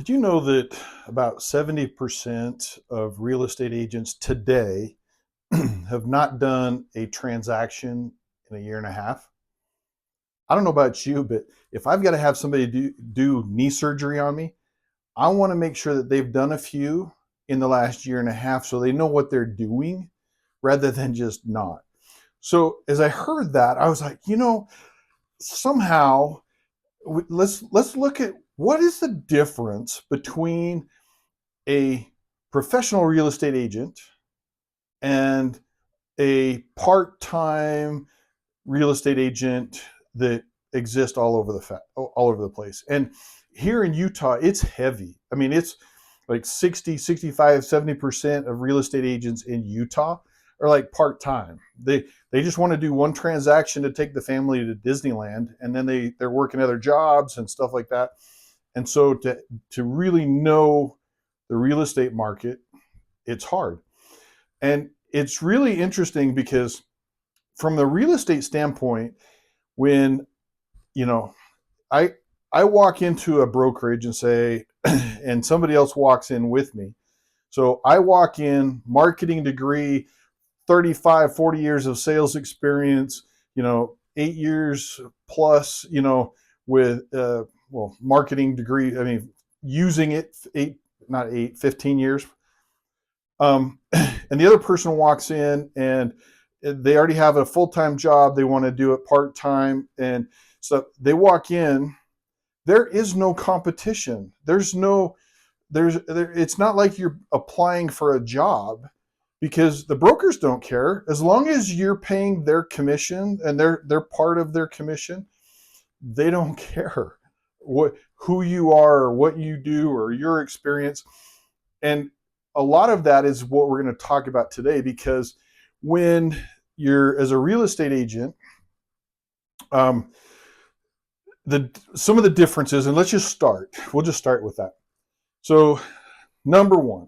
Did you know that about 70% of real estate agents today have not done a transaction in a year and a half? I don't know about you, but if I've got to have somebody do knee surgery on me, I want to make sure that they've done a few in the last year and a half so they know what they're doing rather than just not. So as I heard that, I was like, somehow let's look at what is the difference between a professional real estate agent and a part-time real estate agent that exist all over the place. And here in Utah, it's heavy. I mean, it's like 60, 65, 70% of real estate agents in Utah are like part-time. They just want to do one transaction to take the family to Disneyland, and then they're working other jobs and stuff like that. And so to really know the real estate market, it's hard. And it's really interesting because from the real estate standpoint, when, you know, I I walk into a brokerage and say, and somebody else walks in with me. So I walk in, marketing degree, 35, 40 years of sales experience, 8 years plus, with, marketing degree. I mean, using it not eight, 15 years. And the other person walks in and they already have a full-time job. They want to do it part-time. And so they walk in, there is no competition. It's not like you're applying for a job because the brokers don't care. As long as you're paying their commission and they're part of their commission, they don't care who you are or what you do or your experience. And a lot of that is what we're going to talk about today, because when you're as a real estate agent, um, some of the differences, and we'll just start with that. So number one,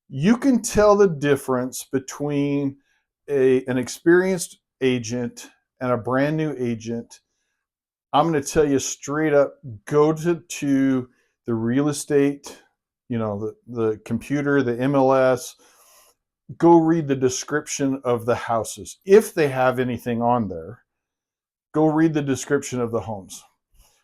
you can tell the difference between an experienced agent and a brand new agent. I'm going to tell you straight up, go to the real estate, the computer, the MLS, go read the description of the houses. If they have anything on there, go read the description of the homes,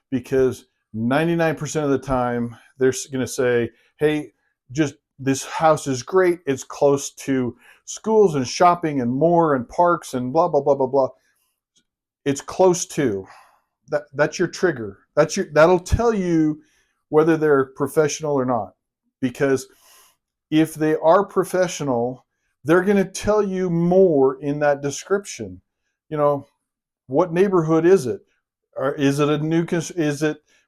because 99% of the time they're going to say, hey, just this house is great. It's close to schools and shopping and more and parks and blah, blah, blah, blah, blah. It's close to. That's your trigger. That'll tell you whether they're professional or not. Because if they are professional, they're going to tell you more in that description. What neighborhood is it? Or is it a new?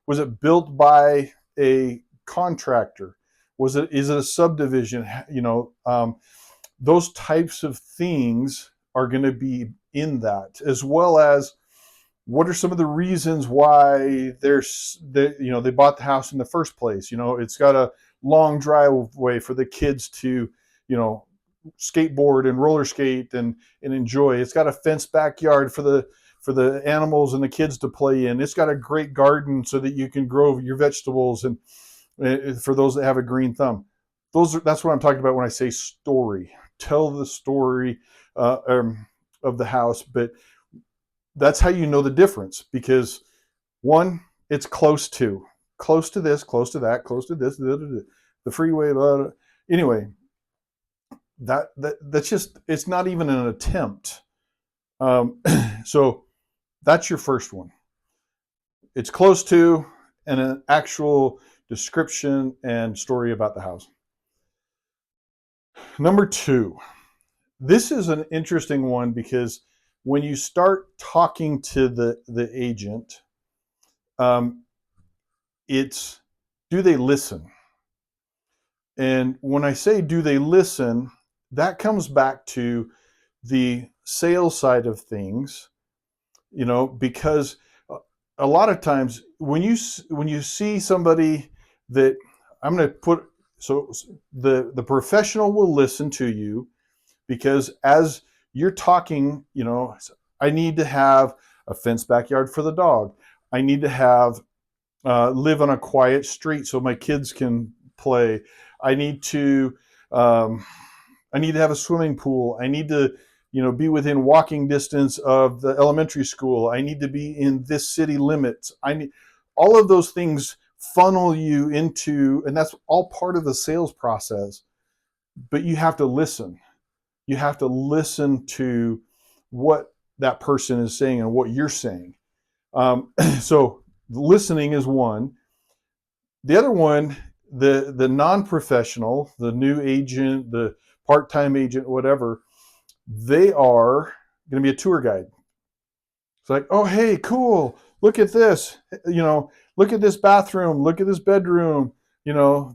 Was it built by a contractor? Is it a subdivision? Those types of things are going to be in that, as well as what are some of the reasons why they bought the house in the first place. It's got a long driveway for the kids to skateboard and roller skate and enjoy. It's got a fenced backyard for the animals and the kids to play in. It's got a great garden so that you can grow your vegetables, and for those that have a green thumb. That's what I'm talking about when I say story. Tell the story of the house. But that's how you know the difference, because one, it's close to this, close to that, close to this, the freeway. Blah, blah. Anyway, that's just, it's not even an attempt. So that's your first one. It's close to, and an actual description and story about the house. Number two, this is an interesting one, because when you start talking to the agent, it's, do they listen? And when I say do they listen, that comes back to the sales side of things, because a lot of times when you see somebody that I'm going to put, so the professional will listen to you, because as you're talking, I need to have a fenced backyard for the dog. I need to have live on a quiet street so my kids can play. I need to um, I need to have a swimming pool. I need to, be within walking distance of the elementary school. I need to be in this city limits. I need all of those things funnel you into, and that's all part of the sales process. But you have to listen. You have to listen to what that person is saying and what you're saying. So listening is one. The other one, the non-professional, the new agent, the part-time agent, whatever, they are going to be a tour guide. It's like, oh, hey, cool. Look at this. Look at this bathroom. Look at this bedroom.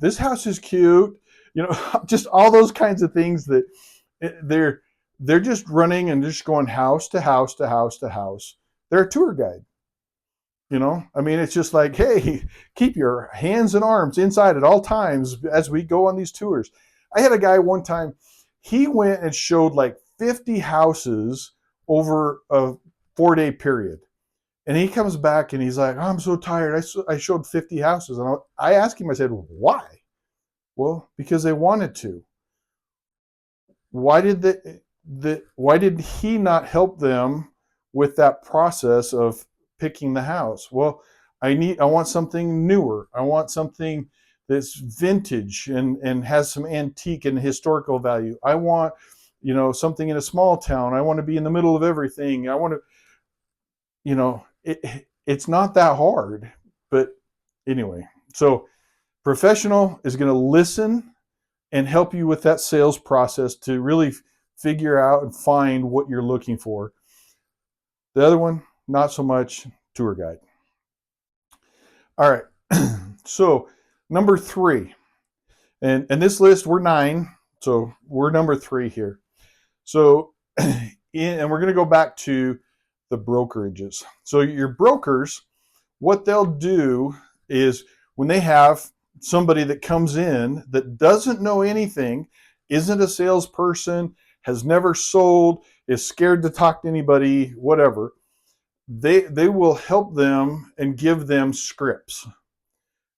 This house is cute. Just all those kinds of things that they're they're just running and just going house to house to house to house. They're a tour guide. I mean, it's just like, hey, keep your hands and arms inside at all times as we go on these tours. I had a guy one time, he went and showed like 50 houses over a 4-day period. And he comes back and he's like, oh, I'm so tired. I showed 50 houses. And I asked him, I said, why? Well, because they wanted to. Why did why did he not help them with that process of picking the house? Well, I want something newer. I want something that's vintage and has some antique and historical value. I want, something in a small town. I want to be in the middle of everything. I want to, it's not that hard. But anyway, so professional is going to listen and help you with that sales process to really figure out and find what you're looking for. The other one, not so much, tour guide. All right. So number 3, and this list, we're 9. So we're number 3 here. So, and we're going to go back to the brokerages. So your brokers, what they'll do is when they have somebody that comes in that doesn't know anything, isn't a salesperson, has never sold, is scared to talk to anybody, whatever, they will help them and give them scripts.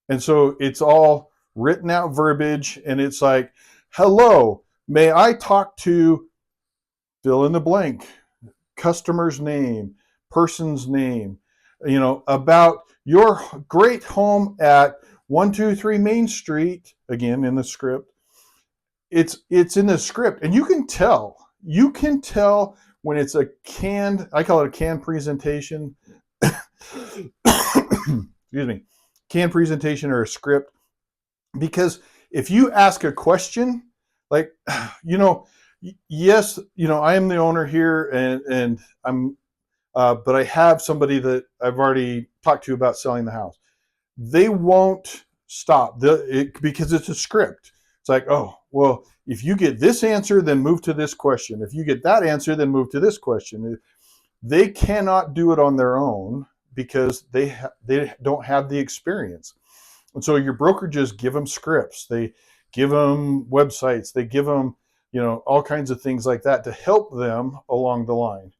And so it's all written out verbiage, and it's like, hello, may I talk to fill in the blank, customer's name, person's name, about your great home at 123 Main Street, again in the script. It's in the script, and you can tell when it's a canned, I call it a canned presentation. Excuse me, canned presentation or a script, because if you ask a question like, yes, I am the owner here, and I'm but I have somebody that I've already talked to about selling the house. They won't stop because it's a script. It's like, oh, well, if you get this answer, then move to this question. If you get that answer, then move to this question. They cannot do it on their own because they don't have the experience. And so your brokerages give them scripts. They give them websites. They give them, all kinds of things like that to help them along the line.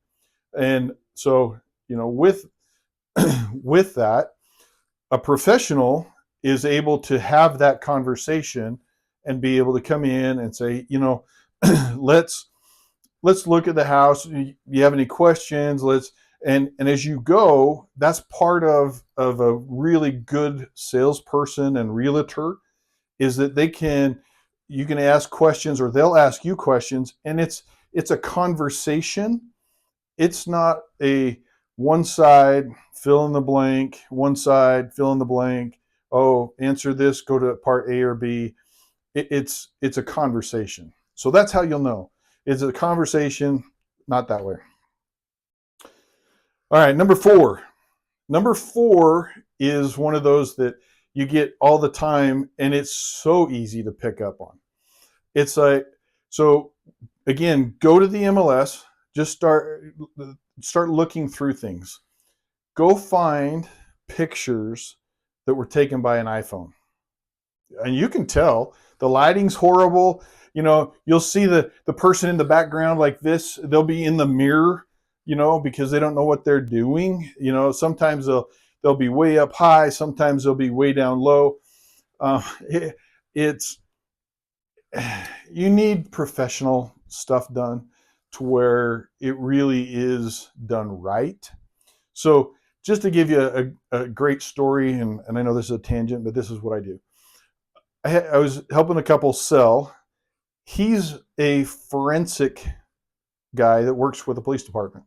And so, with with that, a professional is able to have that conversation and be able to come in and say, let's look at the house. You have any questions? And as you go, that's part of a really good salesperson and realtor, is that you can ask questions or they'll ask you questions, and it's a conversation. It's not a one side, fill in the blank, one side, fill in the blank. Oh, answer this, go to part A or B. It's a conversation. So that's how you'll know. It's a conversation, not that way. All right, number 4. Number 4 is one of those that you get all the time, and it's so easy to pick up on. It's like, so again, go to the MLS, just start looking through things. Go find pictures that were taken by an iPhone. And you can tell the lighting's horrible. You'll see the person in the background like this. They'll be in the mirror, because they don't know what they're doing. Sometimes they'll be way up high. Sometimes they'll be way down low. It, it's you need professional stuff done to where it really is done right. So just to give you a great story, and I know this is a tangent, but this is what I do. I was helping a couple sell. He's a forensic guy that works with the police department.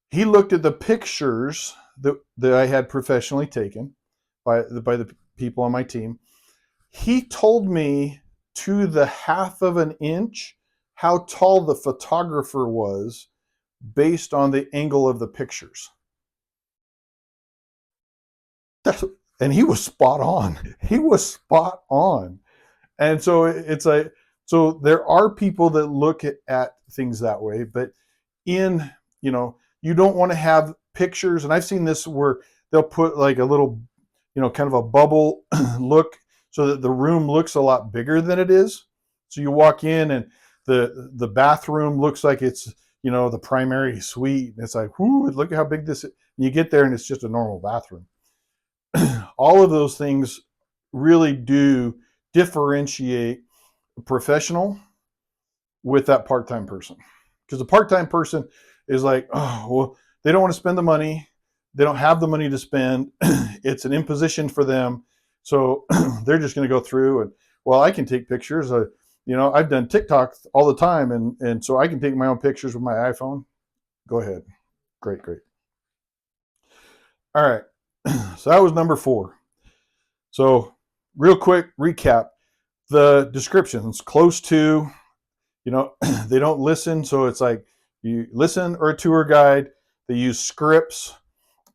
He looked at the pictures that I had professionally taken by the people on my team. He told me to the half of an inch how tall the photographer was based on the angle of the pictures. And he was spot on. He was spot on. And so it's like, so there are people that look at things that way, but in, you don't want to have pictures. And I've seen this where they'll put like a little, kind of a bubble look so that the room looks a lot bigger than it is. So you walk in and the bathroom looks like it's, the primary suite. And it's like, whoo, look at how big this is. And you get there and it's just a normal bathroom. All of those things really do differentiate a professional with that part-time person. Because the part-time person is like, oh, well, they don't want to spend the money. They don't have the money to spend. It's an imposition for them. So they're just going to go through and, well, I can take pictures. I've done TikTok all the time. And so I can take my own pictures with my iPhone. Go ahead. Great, great. All right. So that was number 4. So real quick recap. The descriptions close to, they don't listen. So it's like you listen or a tour guide. They use scripts,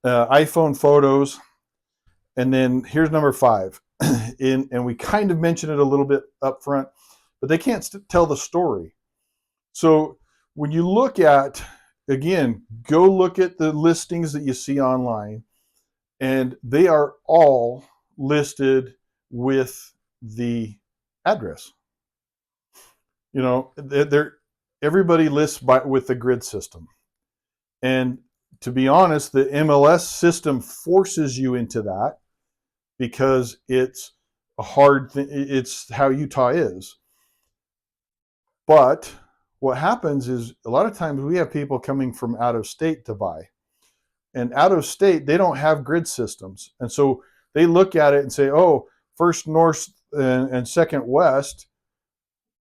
iPhone photos. And then here's number 5. And we kind of mentioned it a little bit up front, but they can't tell the story. So when you look at, again, go look at the listings that you see online, and they are all listed with the address. Everybody lists with the grid system. And to be honest, the MLS system forces you into that because it's a hard thing. It's how Utah is. But what happens is a lot of times we have people coming from out of state to buy. And out of state, they don't have grid systems. And so they look at it and say, oh, first north and second west.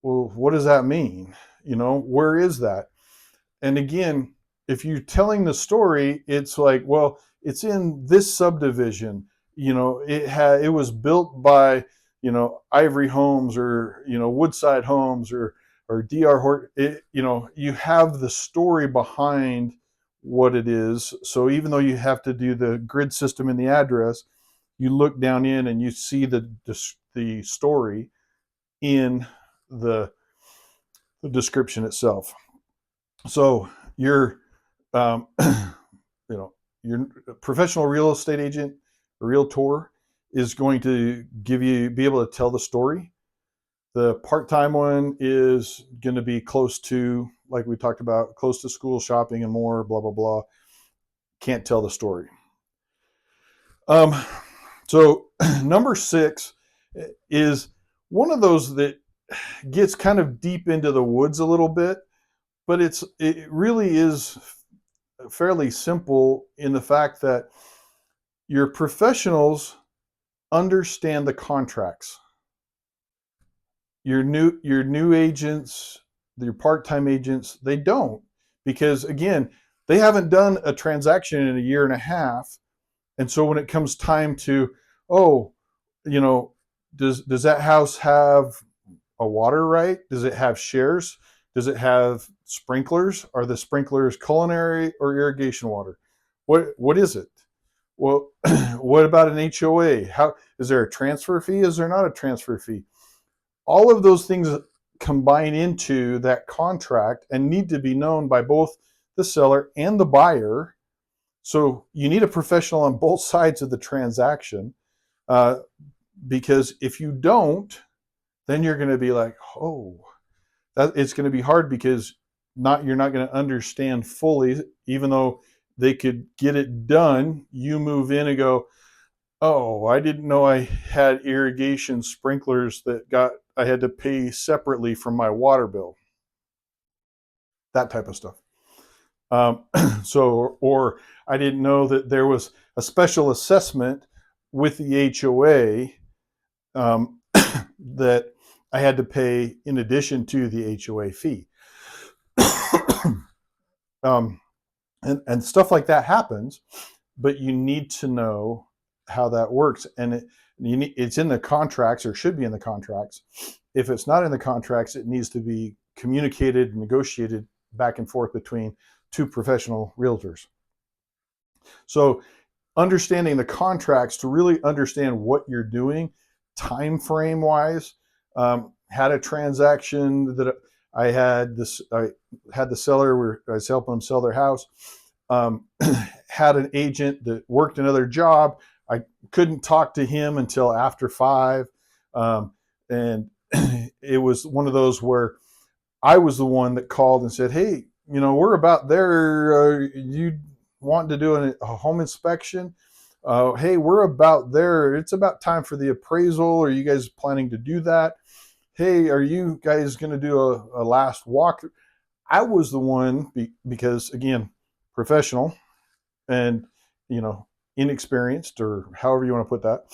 Well, what does that mean? Where is that? And again, if you're telling the story, it's like, well, it's in this subdivision. It was built by, Ivory Homes or, Woodside Homes or DR Hort. You have the story behind what it is. So even though you have to do the grid system in the address, you look down in and you see the story in the description itself. So your your professional real estate agent, realtor, is going to be able to tell the story. The part-time one is going to be close to, like we talked about, close to school, shopping, and more, blah, blah, blah. Can't tell the story. So number 6 is one of those that gets kind of deep into the woods a little bit, but it really is fairly simple in the fact that your professionals understand the contracts. Your new agents, your part-time agents, they don't, because again, they haven't done a transaction in a year and a half. And so when it comes time to, does that house have a water right? Does it have shares? Does it have sprinklers? Are the sprinklers culinary or irrigation water? What is it? Well, what about an HOA? How is there a transfer fee? Is there not a transfer fee? All of those things combine into that contract and need to be known by both the seller and the buyer. So you need a professional on both sides of the transaction, because if you don't, then you're going to be like, oh, it's going to be hard because you're not going to understand fully, even though they could get it done. You move in and go, oh, I didn't know I had irrigation sprinklers I had to pay separately from my water bill. That type of stuff. Um, or I didn't know that there was a special assessment with the HOA that I had to pay in addition to the HOA fee. um, and stuff like that happens, but you need to know how that works. And it's in the contracts, or should be in the contracts. If it's not in the contracts, it needs to be communicated and negotiated back and forth between two professional realtors. So understanding the contracts to really understand what you're doing time frame wise. Had a transaction that I had the seller where I was helping them sell their house. Had an agent that worked another job. I couldn't talk to him until after 5. And it was one of those where I was the one that called and said, hey, we're about there. You wanting to do a home inspection? Hey, we're about there. It's about time for the appraisal. Are you guys planning to do that? Hey, are you guys going to do a last walk? I was the one because, again, professional and, inexperienced, or however you want to put that.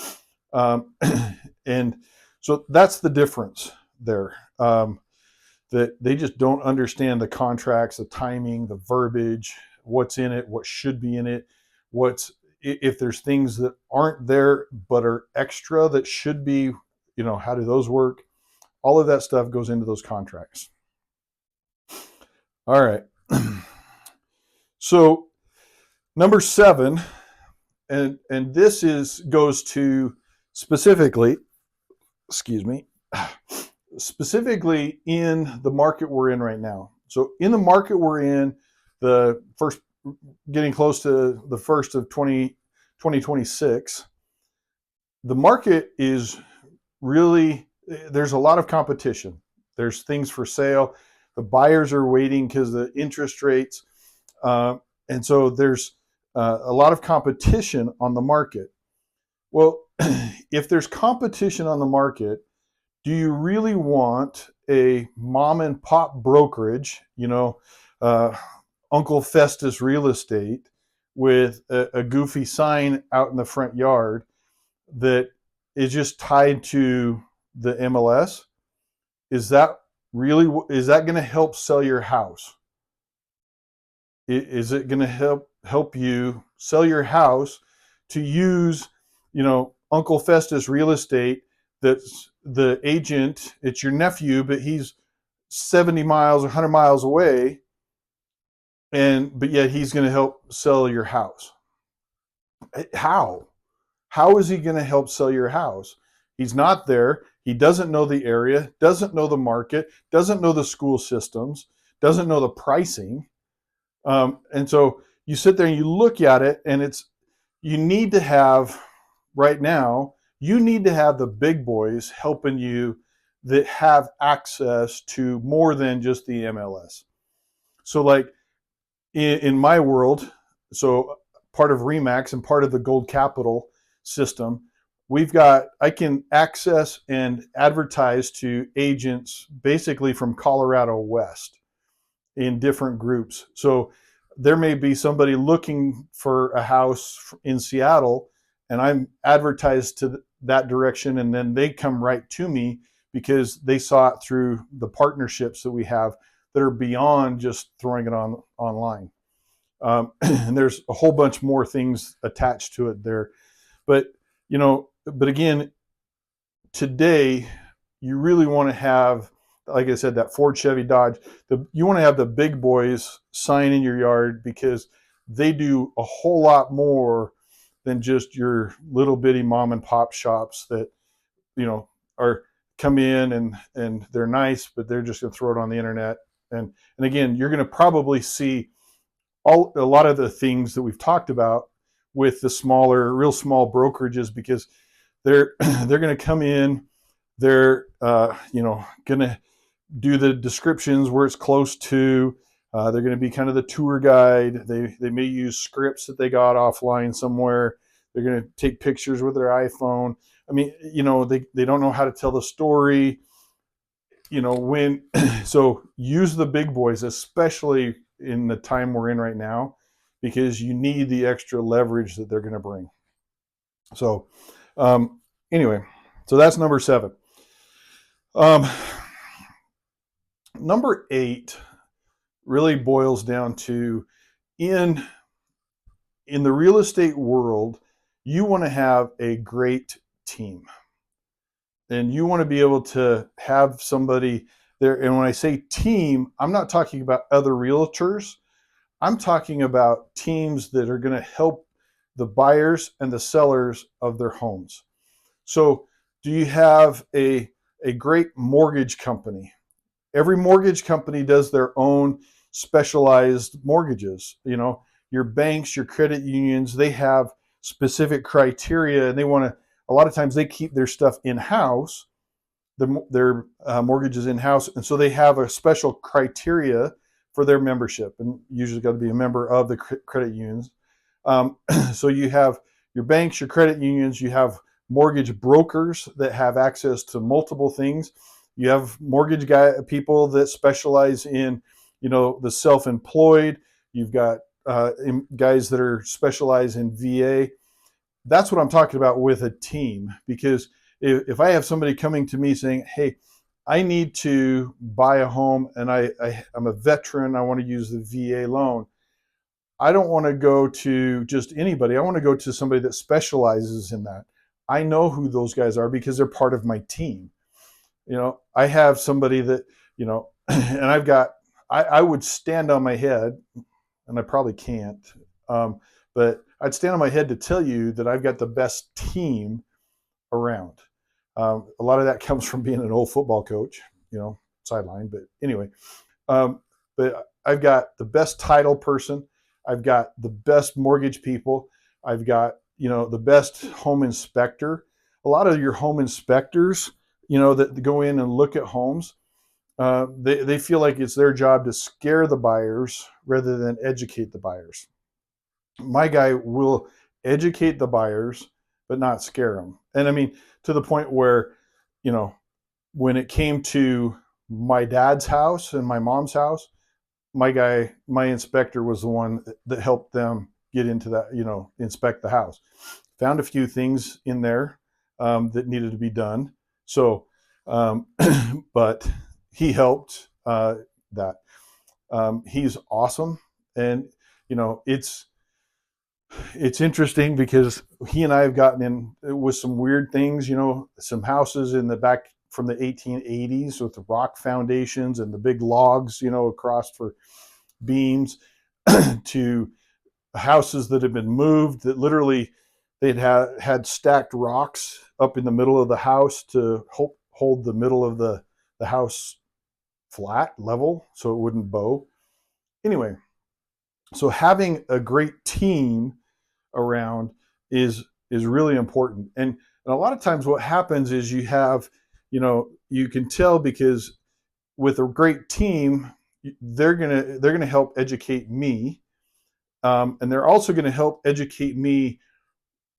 And so that's the difference there. That they just don't understand the contracts, the timing, the verbiage, what's in it, what should be in it, if there's things that aren't there but are extra that should be, how do those work? All of that stuff goes into those contracts. All right. So number 7, and this goes to specifically, specifically in the market we're in right now. So in the market we're in, the first, getting close to the first of 2026, the market is really, there's a lot of competition. There's things for sale. The buyers are waiting because the interest rates. And so there's a lot of competition on the market. Well, if there's competition on the market, do you really want a mom and pop brokerage, Uncle Festus Real Estate, with a goofy sign out in the front yard that is just tied to the MLS? Is that going to help sell your house? Is it going to help you sell your house to use, Uncle Festus Real Estate? That's the agent. It's your nephew, but he's 70 miles or 100 miles away, but yet he's going to help sell your house. How is he going to help sell your house? He's not there. He doesn't know the area, doesn't know the market, doesn't know the school systems, doesn't know the pricing. And so you sit there and you look at it, and you need to have, right now, you need to have the big boys helping you that have access to more than just the MLS. So like in my world, so part of Remax and part of the Gold Capital system, I can access and advertise to agents basically from Colorado West in different groups. So there may be somebody looking for a house in Seattle, and I'm advertised to that direction, and then they come right to me because they saw it through the partnerships that we have that are beyond just throwing it online. And there's a whole bunch more things attached to it there. But, but again, today, you really want to have, like I said, that Ford, Chevy, Dodge. You want to have the big boys sign in your yard because they do a whole lot more than just your little bitty mom and pop shops that, are come in and they're nice, but they're just going to throw it on the internet. And again, you're going to probably see a lot of the things that we've talked about with the real small brokerages, because they're going to come in, they're going to do the descriptions where it's close to, They're going to be kind of the tour guide. They may use scripts that they got offline somewhere. They're going to take pictures with their iPhone. I mean, they don't know how to tell the story. When so use the big boys, especially in the time we're in right now, because you need the extra leverage that they're going to bring. So anyway, so that's number 7. Um, number 8 really boils down to in the real estate world, you want to have a great team. And you want to be able to have somebody there. And when I say team, I'm not talking about other realtors. I'm talking about teams that are going to help the buyers and the sellers of their homes. So, do you have a great mortgage company? Every mortgage company does their own specialized mortgages. Your banks, your credit unions, they have specific criteria, and a lot of times they keep their stuff in-house, their mortgages in-house, and so they have a special criteria for their membership, and usually got to be a member of the credit unions. So you have your banks, your credit unions, you have mortgage brokers that have access to multiple things. You have mortgage people that specialize in, the self-employed. You've got guys that are specialized in VA. That's what I'm talking about with a team, because if I have somebody coming to me saying, hey, I need to buy a home and I'm a veteran, I want to use the VA loan, I don't want to go to just anybody. I want to go to somebody that specializes in that. I know who those guys are because they're part of my team. I have somebody that, and I would stand on my head, and I probably can't, but I'd stand on my head to tell you that I've got the best team around. A lot of that comes from being an old football coach, sideline. But anyway, but I've got the best title person. I've got the best mortgage people. I've got, the best home inspector. A lot of your home inspectors, that go in and look at homes, they feel like it's their job to scare the buyers rather than educate the buyers. My guy will educate the buyers, but not scare them. And I mean, to the point where, when it came to my dad's house and my mom's house, my inspector was the one that helped them get into that, inspect the house. Found a few things in there that needed to be done. So, but he helped that. He's awesome. And, it's interesting because he and I have gotten in with some weird things, some houses in the back from the 1880s with the rock foundations and the big logs, across for beams, to houses that have been moved that literally they'd had stacked rocks up in the middle of the house to hold the middle of the house flat, level, so it wouldn't bow. Anyway, so having a great team around is really important. And a lot of times what happens is you have, you can tell because with a great team, they're gonna help educate me, and they're also going to help educate me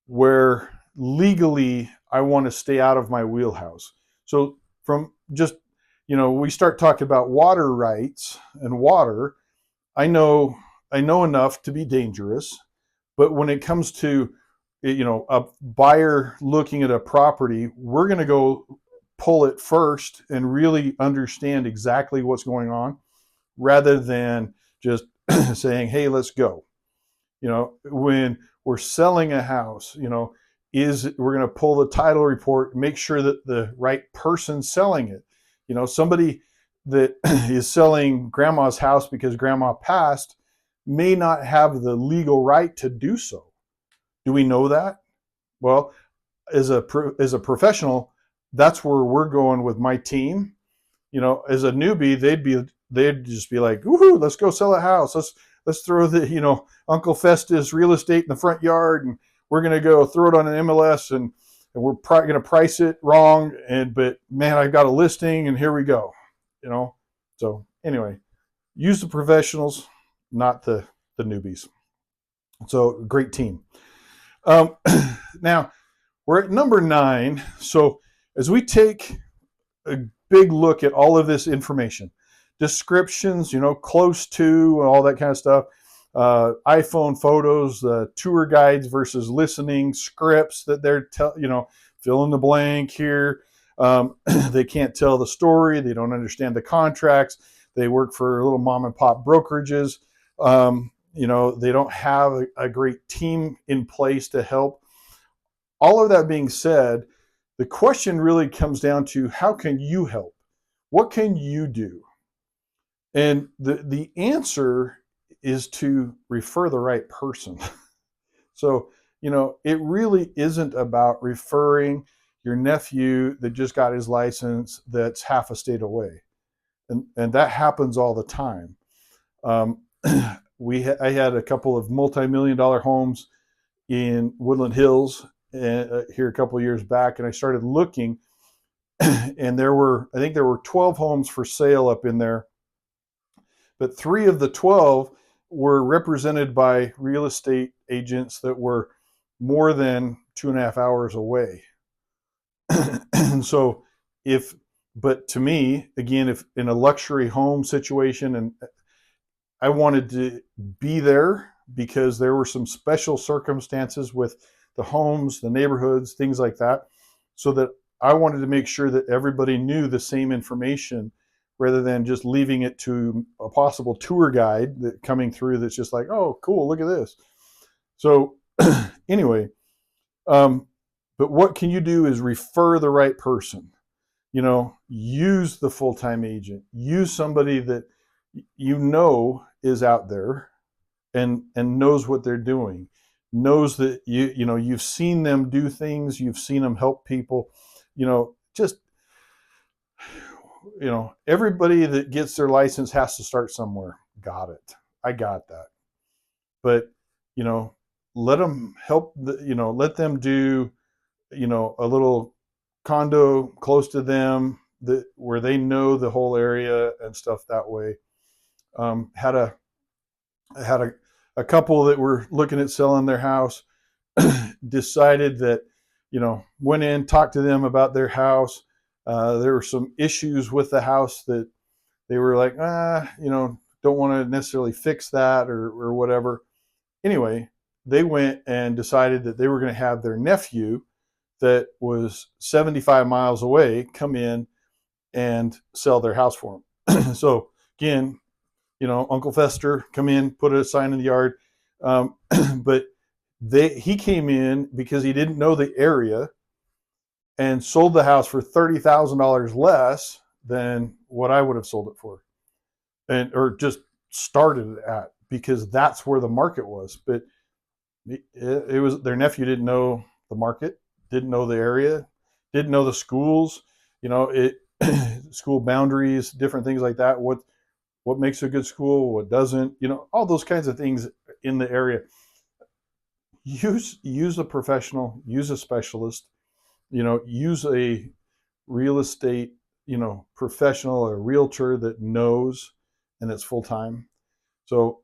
where legally I want to stay out of my wheelhouse. So from just, we start talking about water rights and water, I know enough to be dangerous, but when it comes to, a buyer looking at a property, we're going to go pull it first and really understand exactly what's going on rather than just saying, hey, let's go. When we're selling a house, we're going to pull the title report, make sure that the right person's selling it. Somebody that is selling grandma's house because grandma passed may not have the legal right to do so. Do we know that? Well, as a professional, that's where we're going with my team. As a newbie, they'd just be like, woohoo, let's go sell a house. Let's throw the, Uncle Festus real estate in the front yard, and we're going to go throw it on an MLS, and we're going to price it wrong. But man, I've got a listing and here we go, So anyway, use the professionals, not the newbies. So great team. Um, now we're at number 9. So as we take a big look at all of this information, descriptions, close to, all that kind of stuff, iPhone photos, tour guides versus listening, scripts that they're fill in the blank here. They can't tell the story. They don't understand the contracts. They work for little mom and pop brokerages. They don't have a great team in place to help. All of that being said, the question really comes down to, how can you help? What can you do? And the answer is to refer the right person. So, it really isn't about referring your nephew that just got his license that's half a state away. And that happens all the time. Um, I had a couple of multi-million-dollar homes in Woodland Hills here a couple of years back, and I started looking, and I think there were 12 homes for sale up in there, but 3 of the 12 were represented by real estate agents that were more than 2.5 hours away. And so but to me, again, if in a luxury home situation, and I wanted to be there because there were some special circumstances with the homes, the neighborhoods, things like that, so that I wanted to make sure that everybody knew the same information rather than just leaving it to a possible tour guide that coming through that's just like, oh, cool, look at this. So anyway, but what can you do is refer the right person. Use the full-time agent. Use somebody that is out there and knows what they're doing, knows that you've seen them do things, you've seen them help people. Just everybody that gets their license has to start somewhere. Got it. I got that. But let them help. Let them do a little condo close to them where they know the whole area and stuff that way. Had a couple that were looking at selling their house, decided that, went in, talked to them about their house. There were some issues with the house that they were like, don't want to necessarily fix that or whatever. Anyway, they went and decided that they were going to have their nephew that was 75 miles away come in and sell their house for them. So again, Uncle Fester come in, put a sign in the yard. But he came in because he didn't know the area and sold the house for $30,000 less than what I would have sold it for, or just started it at, because that's where the market was. But it was their nephew didn't know the market, didn't know the area, didn't know the schools, school boundaries, different things like that. What makes a good school, what doesn't, all those kinds of things in the area. Use a professional, use a specialist, use a real estate, professional, a realtor that knows and it's full time. So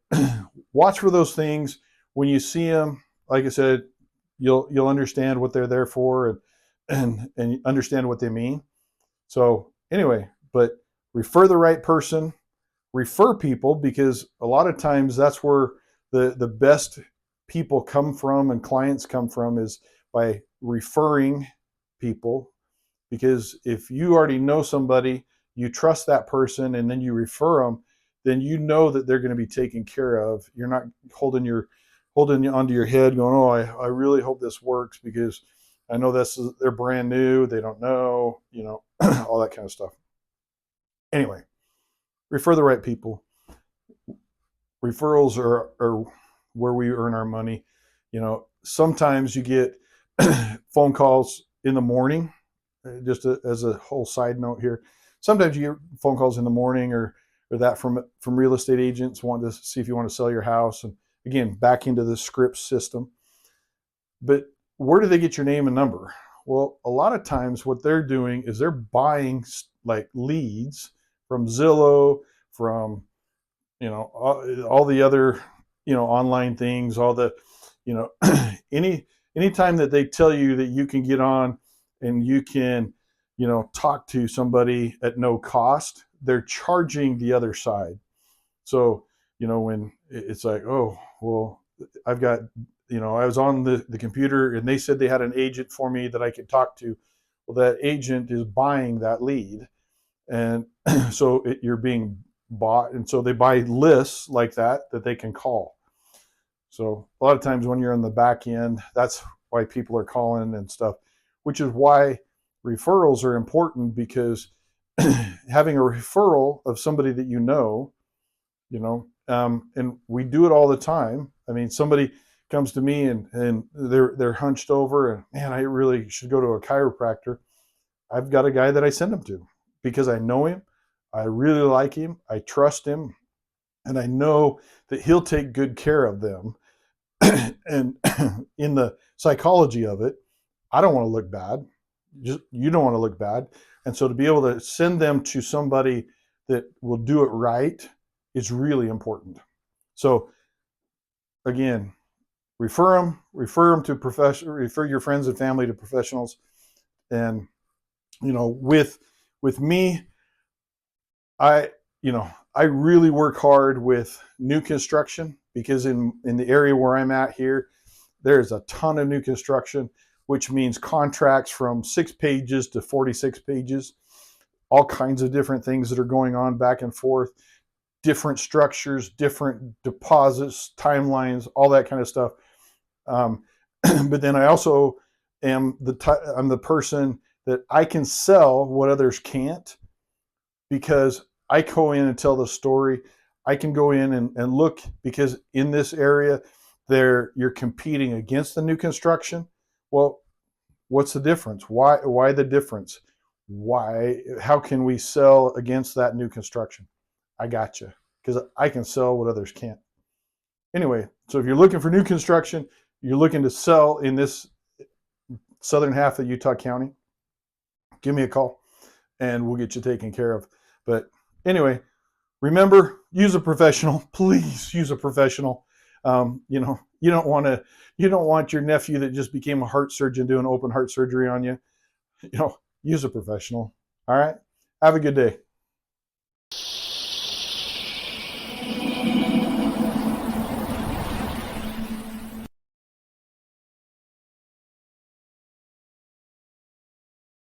watch for those things. When you see them, like I said, you'll understand what they're there for and understand what they mean. So anyway, but refer the right person, refer people, because a lot of times that's where the best people come from and clients come from, is by referring people. Because if you already know somebody, you trust that person, and then you refer them, then you know that they're going to be taken care of. You're not holding onto your head going, oh, I really hope this works because I know they're brand new, they don't know, all that kind of stuff. Anyway, refer the right people. Referrals are where we earn our money. Sometimes you get phone calls in the morning. Just as a whole side note here, sometimes you get phone calls in the morning or that from real estate agents wanting to see if you want to sell your house, and again, back into the script system. But where do they get your name and number? Well, a lot of times what they're doing is they're buying like leads from Zillow, from all the other, online things, all the, you know, anytime that they tell you that you can get on and you can, talk to somebody at no cost, they're charging the other side. So, when it's like, oh, well, I've got, I was on the computer and they said they had an agent for me that I could talk to. Well, that agent is buying that lead. And so you're being bought. And so they buy lists like that they can call. So a lot of times when you're on the back end, that's why people are calling and stuff, which is why referrals are important, because having a referral of somebody that and we do it all the time. I mean, somebody comes to me and they're hunched over and, man, I really should go to a chiropractor. I've got a guy that I send him to because I know him. I really like him. I trust him. And I know that he'll take good care of them. And in the psychology of it, I don't want to look bad. You don't want to look bad. And so to be able to send them to somebody that will do it right is really important. So again, refer them to refer your friends and family to professionals. And with me, I I really work hard with new construction, because in the area where I'm at here, there's a ton of new construction, which means contracts from 6 pages to 46 pages, all kinds of different things that are going on back and forth, different structures, different deposits, timelines, all that kind of stuff. But then I also am I'm the person that I can sell what others can't, because I go in and tell the story. I can go in and look, because in this area, you're competing against the new construction. Well, what's the difference? Why the difference? How can we sell against that new construction? I got you, because I can sell what others can't. Anyway, so if you're looking for new construction, you're looking to sell in this southern half of Utah County, give me a call and we'll get you taken care of. But anyway, remember, use a professional. Please use a professional. You don't want your nephew that just became a heart surgeon doing open heart surgery on you. Use a professional. All right. Have a good day.